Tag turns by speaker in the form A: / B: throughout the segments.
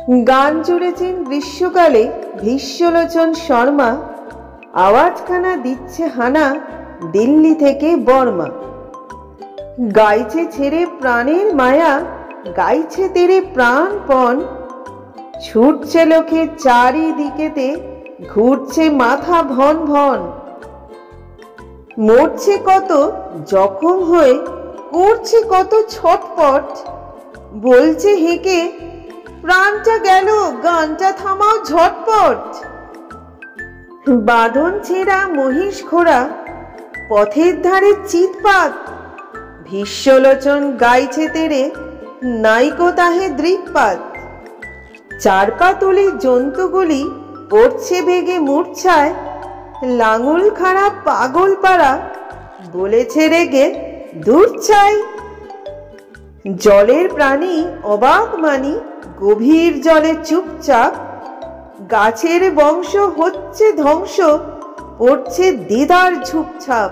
A: গান জুড়েছেন গ্রীষ্মকালে ভীষ্মলোচন শর্মা। আওয়াজখানা দিচ্ছে হানা দিল্লি থেকে বর্মা। গাইছে ছেড়ে প্রাণের মায়া, গাইছে তেরে প্রাণপণ। ছুটছে লোকে চারিদিকেতে, ঘুরছে মাথা ভন ভন। মরছে কত জখম হয়ে, করছে কত ছটপট। বলছে হেঁকে, প্রাণটা গেল, গানটা থামাও ঝটপট। বাঁধন ছেঁড়া মহিষ ঘোড়া, পথের ধারে চিৎপাত। ভীষ্মলোচন গাইছে তেরে, নাইকো তাহে দৃকপাত। চার পা তুলে জন্তুগুলি পড়ছে বেগে মূর্ছায়। লাঙুল খাড়া পাগল পাড়া, বলেছে রেগে দূর চাই। জলের প্রাণী অবাক মানি, গভীর জলে চুপচাপ। গাছের বংশ হচ্ছে ধ্বংস, পড়ছে দেদার ঝুপঝাপ।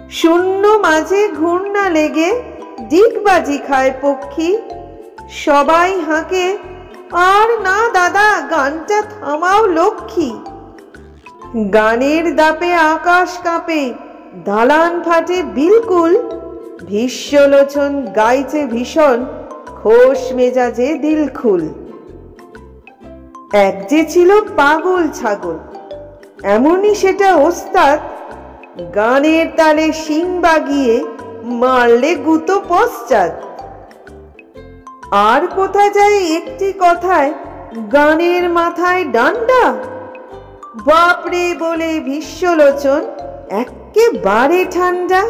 A: শূন্য মাঝে ঘূর্ণা লেগে, ডিগবাজি খায় পক্ষী। সবাই হাঁকে, আর না দাদা, গানটা থামাও লক্ষ্মী। গানের দাপে আকাশ কাঁপে, দালান ফাটে বিলকুল। ভীষ্মলোচন গাইছে ভীষণ, খোশ মেজাজে দিলখুল। এক যে ছিল পাগল ছাগল, এমনই সেটা ওস্তাদ। গানের তালে শিং বাগিয়ে, মারলে গুতো পশ্চাৎ। আর কোথা যায় একটি কথায়, গানের মাথায় ডান্ডা। বাপরে বলে ভীষ্মলোচন এক্কেবারে ঠান্ডা।